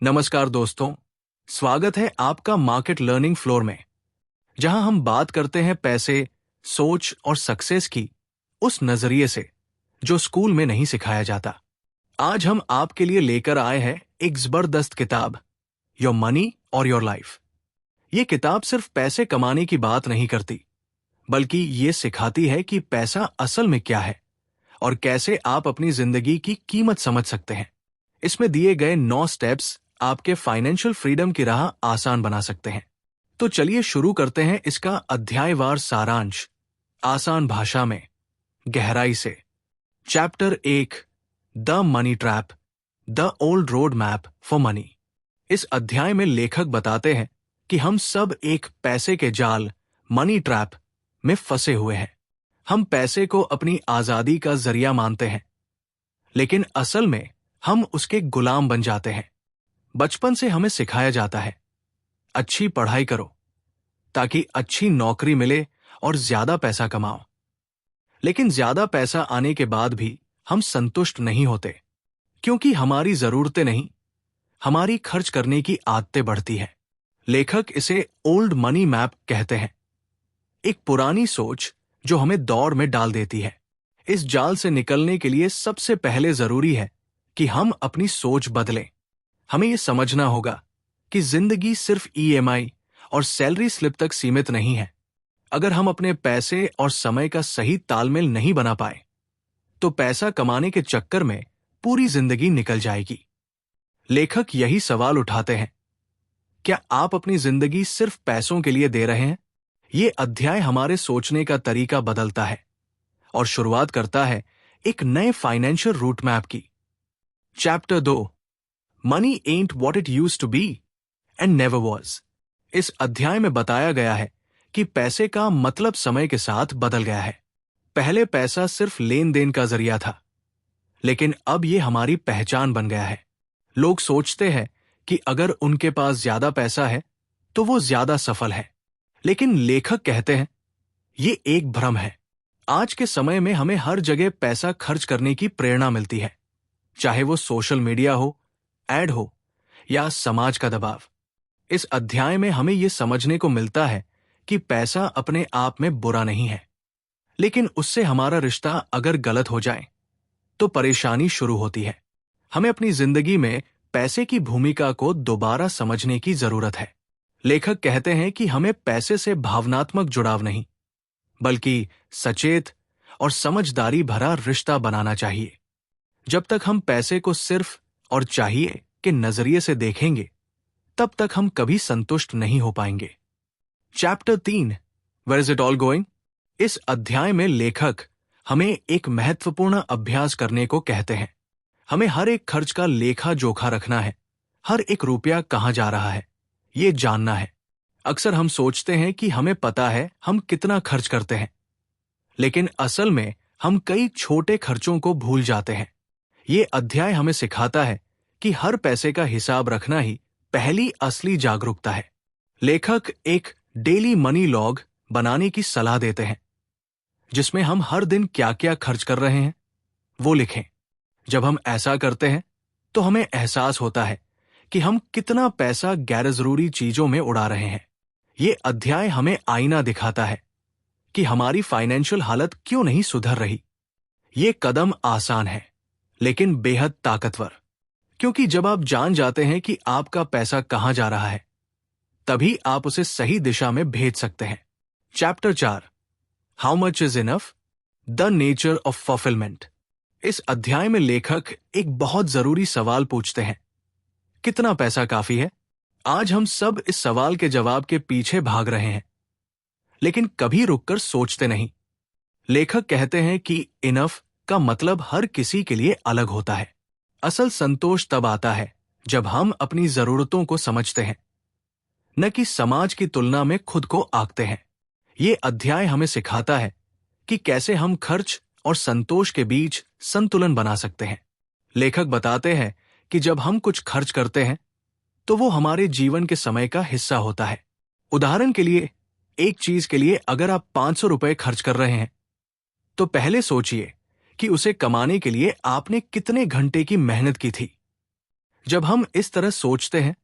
नमस्कार दोस्तों, स्वागत है आपका मार्केट लर्निंग फ्लोर में, जहां हम बात करते हैं पैसे, सोच और सक्सेस की उस नजरिए से जो स्कूल में नहीं सिखाया जाता। आज हम आपके लिए लेकर आए हैं एक जबरदस्त किताब, योर मनी और योर लाइफ। ये किताब सिर्फ पैसे कमाने की बात नहीं करती, बल्कि ये सिखाती है कि पैसा असल में क्या है और कैसे आप अपनी जिंदगी की कीमत समझ सकते हैं। इसमें दिए गए 9 स्टेप्स आपके फाइनेंशियल फ्रीडम की राह आसान बना सकते हैं। तो चलिए शुरू करते हैं इसका अध्यायवार सारांश, आसान भाषा में, गहराई से। Chapter 1, the money trap, the old road map for money. इस अध्याय में लेखक बताते हैं कि हम सब एक पैसे के जाल, मनी ट्रैप में फंसे हुए हैं। हम पैसे को अपनी आजादी का जरिया मानते हैं, लेकिन असल में हम उसके गुलाम बन जाते हैं। बचपन से हमें सिखाया जाता है, अच्छी पढ़ाई करो ताकि अच्छी नौकरी मिले और ज्यादा पैसा कमाओ। लेकिन ज्यादा पैसा आने के बाद भी हम संतुष्ट नहीं होते, क्योंकि हमारी जरूरतें नहीं, हमारी खर्च करने की आदतें बढ़ती हैं। लेखक इसे ओल्ड मनी मैप कहते हैं, एक पुरानी सोच जो हमें दौड़ में डाल देती है। इस जाल से निकलने के लिए सबसे पहले जरूरी है कि हम अपनी सोच बदलें। हमें यह समझना होगा कि जिंदगी सिर्फ ईएमआई और सैलरी स्लिप तक सीमित नहीं है। अगर हम अपने पैसे और समय का सही तालमेल नहीं बना पाए, तो पैसा कमाने के चक्कर में पूरी जिंदगी निकल जाएगी। लेखक यही सवाल उठाते हैं, क्या आप अपनी जिंदगी सिर्फ पैसों के लिए दे रहे हैं? ये अध्याय हमारे सोचने का तरीका बदलता है और शुरुआत करता है एक नए फाइनेंशियल रूट मैप की। Chapter 2, money and what it used to be and never was. इस अध्याय में बताया गया है कि पैसे का मतलब समय के साथ बदल गया है। पहले पैसा सिर्फ लेन देन का जरिया था, लेकिन अब यह हमारी पहचान बन गया है। लोग सोचते हैं कि अगर उनके पास ज्यादा पैसा है तो वो ज्यादा सफल है, लेकिन लेखक कहते हैं ये एक भ्रम है। आज के समय में हमें हर जगह पैसा खर्च करने की प्रेरणा मिलती है, चाहे वो सोशल मीडिया हो, एड हो या समाज का दबाव। इस अध्याय में हमें यह समझने को मिलता है कि पैसा अपने आप में बुरा नहीं है, लेकिन उससे हमारा रिश्ता अगर गलत हो जाए तो परेशानी शुरू होती है। हमें अपनी जिंदगी में पैसे की भूमिका को दोबारा समझने की जरूरत है। लेखक कहते हैं कि हमें पैसे से भावनात्मक जुड़ाव नहीं, बल्कि सचेत और समझदारी भरा रिश्ता बनाना चाहिए। जब तक हम पैसे को सिर्फ और चाहिए के नजरिए से देखेंगे, तब तक हम कभी संतुष्ट नहीं हो पाएंगे। Chapter 3, where is it all going. इस अध्याय में लेखक हमें एक महत्वपूर्ण अभ्यास करने को कहते हैं। हमें हर एक खर्च का लेखा जोखा रखना है। हर एक रुपया कहां जा रहा है, ये जानना है। अक्सर हम सोचते हैं कि हमें पता है हम कितना खर्च करते हैं, लेकिन असल में हम कई छोटे खर्चों को भूल जाते हैं। ये अध्याय हमें सिखाता है कि हर पैसे का हिसाब रखना ही पहली असली जागरूकता है। लेखक एक डेली मनी लॉग बनाने की सलाह देते हैं, जिसमें हम हर दिन क्या क्या खर्च कर रहे हैं वो लिखें। जब हम ऐसा करते हैं तो हमें एहसास होता है कि हम कितना पैसा गैर जरूरी चीजों में उड़ा रहे हैं। ये अध्याय हमें आईना दिखाता है कि हमारी फाइनेंशियल हालत क्यों नहीं सुधर रही। ये कदम आसान है, लेकिन बेहद ताकतवर, क्योंकि जब आप जान जाते हैं कि आपका पैसा कहां जा रहा है, तभी आप उसे सही दिशा में भेज सकते हैं। Chapter 4, how much is enough, the nature of fulfilment. इस अध्याय में लेखक एक बहुत जरूरी सवाल पूछते हैं, कितना पैसा काफी है? आज हम सब इस सवाल के जवाब के पीछे भाग रहे हैं, लेकिन कभी रुककर सोचते नहीं। लेखक कहते हैं कि इनफ का मतलब हर किसी के लिए अलग होता है। असल संतोष तब आता है जब हम अपनी जरूरतों को समझते हैं, न कि समाज की तुलना में खुद को आंकते हैं। ये अध्याय हमें सिखाता है कि कैसे हम खर्च और संतोष के बीच संतुलन बना सकते हैं। लेखक बताते हैं कि जब हम कुछ खर्च करते हैं तो वो हमारे जीवन के समय का हिस्सा होता है। उदाहरण के लिए, एक चीज के लिए अगर आप 500 रुपए खर्च कर रहे हैं, तो पहले सोचिए कि उसे कमाने के लिए आपने कितने घंटे की मेहनत की थी। जब हम इस तरह सोचते हैं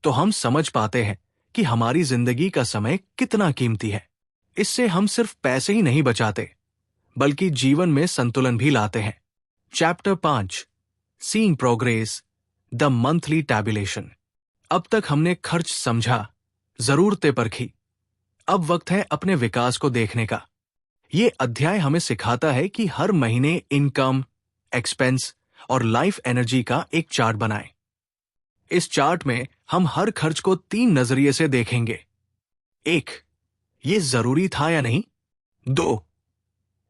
तो हम समझ पाते हैं कि हमारी जिंदगी का समय कितना कीमती है। इससे हम सिर्फ पैसे ही नहीं बचाते बल्कि जीवन में संतुलन भी लाते हैं। Chapter 5, seeing progress, the monthly tabulation. अब तक हमने खर्च समझा, जरूरतें परखी। अब वक्त है अपने विकास को देखने का। ये अध्याय हमें सिखाता है कि हर महीने इनकम, एक्सपेंस और लाइफ एनर्जी का एक चार्ट बनाएं। इस चार्ट में हम हर खर्च को 3 नजरिए से देखेंगे। 1, ये जरूरी था या नहीं। 2,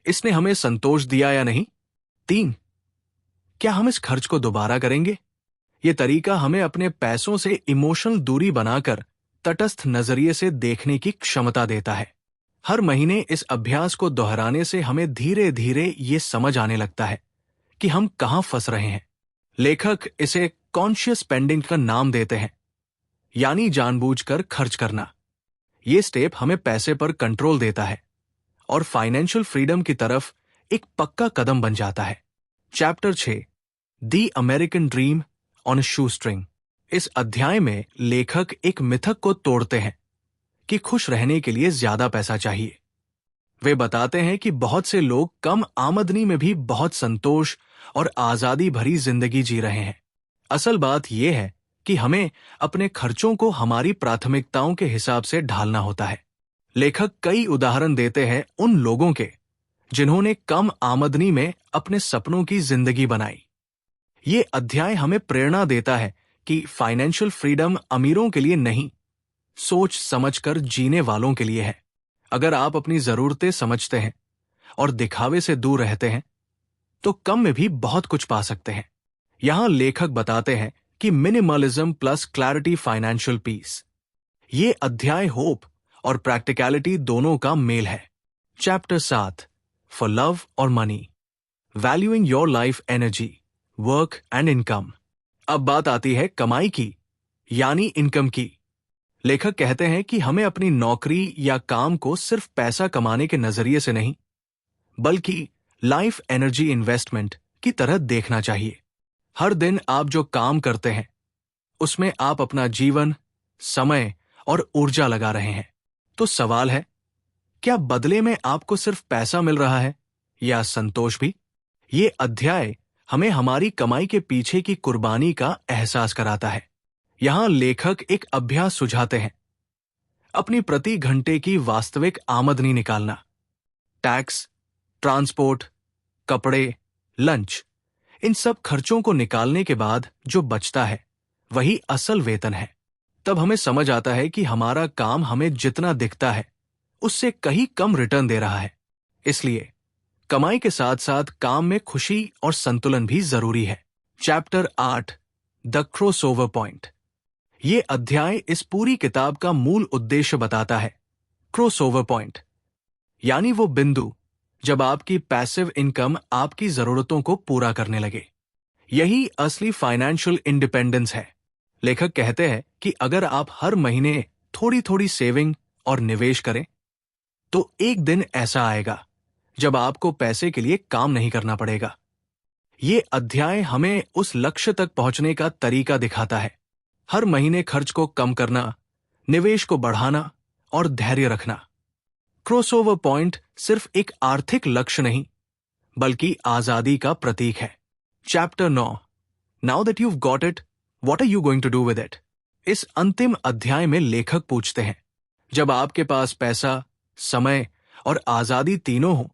इसने हमें संतोष दिया या नहीं। 3, क्या हम इस खर्च को दोबारा करेंगे। ये तरीका हमें अपने पैसों से इमोशनल दूरी बनाकर तटस्थ नजरिए से देखने की क्षमता देता है। हर महीने इस अभ्यास को दोहराने से हमें धीरे धीरे ये समझ आने लगता है कि हम कहां फंस रहे हैं। लेखक इसे कॉन्शियस स्पेंडिंग का नाम देते हैं, यानी जानबूझकर खर्च करना। ये स्टेप हमें पैसे पर कंट्रोल देता है और फाइनेंशियल फ्रीडम की तरफ एक पक्का कदम बन जाता है। Chapter 6, the American dream on a shoe string. इस अध्याय में लेखक एक मिथक को तोड़ते हैं कि खुश रहने के लिए ज्यादा पैसा चाहिए। वे बताते हैं कि बहुत से लोग कम आमदनी में भी बहुत संतोष और आजादी भरी जिंदगी जी रहे हैं। असल बात यह है कि हमें अपने खर्चों को हमारी प्राथमिकताओं के हिसाब से ढालना होता है। लेखक कई उदाहरण देते हैं उन लोगों के जिन्होंने कम आमदनी में अपने सपनों की जिंदगी बनाई। ये अध्याय हमें प्रेरणा देता है कि फाइनेंशियल फ्रीडम अमीरों के लिए नहीं, सोच समझकर जीने वालों के लिए है। अगर आप अपनी जरूरतें समझते हैं और दिखावे से दूर रहते हैं तो कम में भी बहुत कुछ पा सकते हैं। यहां लेखक बताते हैं कि minimalism plus clarity financial peace. ये अध्याय होप और प्रैक्टिकलिटी दोनों का मेल है। चैप्टर 7, फॉर लव और money, valuing your life energy, work and income. अब बात आती है कमाई की, यानी इनकम की। लेखक कहते हैं कि हमें अपनी नौकरी या काम को सिर्फ पैसा कमाने के नजरिए से नहीं, बल्कि लाइफ एनर्जी इन्वेस्टमेंट की तरह देखना चाहिए। हर दिन आप जो काम करते हैं उसमें आप अपना जीवन, समय और ऊर्जा लगा रहे हैं। तो सवाल है, क्या बदले में आपको सिर्फ पैसा मिल रहा है या संतोष भी? ये अध्याय हमें हमारी कमाई के पीछे की कुर्बानी का एहसास कराता है। यहां लेखक एक अभ्यास सुझाते हैं। अपनी प्रति घंटे की वास्तविक आमदनी निकालना। टैक्स, ट्रांसपोर्ट, कपड़े, लंच, इन सब खर्चों को निकालने के बाद जो बचता है वही असल वेतन है। तब हमें समझ आता है कि हमारा काम हमें जितना दिखता है उससे कहीं कम रिटर्न दे रहा है। इसलिए कमाई के साथ साथ काम में खुशी और संतुलन भी जरूरी है। Chapter 8, the crossover point. ये अध्याय इस पूरी किताब का मूल उद्देश्य बताता है। क्रॉसओवर पॉइंट यानी वो बिंदु जब आपकी पैसिव इनकम आपकी जरूरतों को पूरा करने लगे। यही असली फाइनेंशियल इंडिपेंडेंस है। लेखक कहते हैं कि अगर आप हर महीने थोड़ी थोड़ी सेविंग और निवेश करें तो एक दिन ऐसा आएगा जब आपको पैसे के लिए काम नहीं करना पड़ेगा। ये अध्याय हमें उस लक्ष्य तक पहुंचने का तरीका दिखाता है। हर महीने खर्च को कम करना, निवेश को बढ़ाना और धैर्य रखना। क्रॉसओवर पॉइंट सिर्फ एक आर्थिक लक्ष्य नहीं बल्कि आजादी का प्रतीक है। Chapter 9, now that you've got it, what are you going to do with it? इस अंतिम अध्याय में लेखक पूछते हैं, जब आपके पास पैसा, समय और आजादी तीनों हो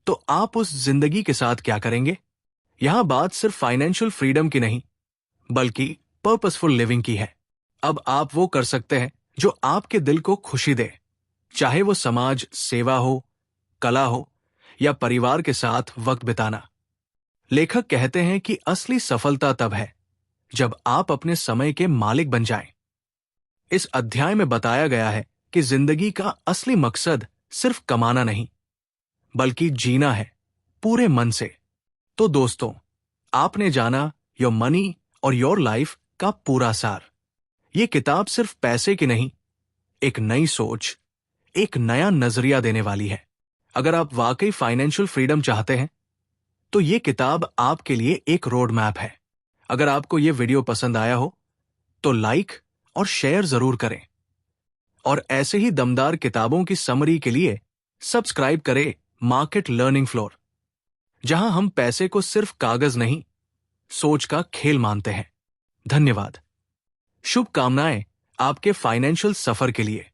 तो आप उस जिंदगी के साथ क्या करेंगे? यहां बात सिर्फ फाइनेंशियल फ्रीडम की नहीं बल्कि पर्पसफुल लिविंग की है। अब आप वो कर सकते हैं जो आपके दिल को खुशी दे, चाहे वो समाज सेवा हो, कला हो या परिवार के साथ वक्त बिताना। लेखक कहते हैं कि असली सफलता तब है जब आप अपने समय के मालिक बन जाएं। इस अध्याय में बताया गया है कि जिंदगी का असली मकसद सिर्फ कमाना नहीं बल्कि जीना है पूरे मन से। तो दोस्तों, आपने जाना योर मनी और योर लाइफ का पूरा सार। ये किताब सिर्फ पैसे की नहीं, एक नई सोच, एक नया नजरिया देने वाली है। अगर आप वाकई फाइनेंशियल फ्रीडम चाहते हैं तो ये किताब आपके लिए एक रोड मैप है। अगर आपको ये वीडियो पसंद आया हो तो लाइक और शेयर जरूर करें और ऐसे ही दमदार किताबों की समरी के लिए सब्सक्राइब करें मार्केट लर्निंग फ्लोर, जहां हम पैसे को सिर्फ कागज नहीं, सोच का खेल मानते हैं। धन्यवाद। शुभकामनाएं आपके फाइनेंशियल सफर के लिए।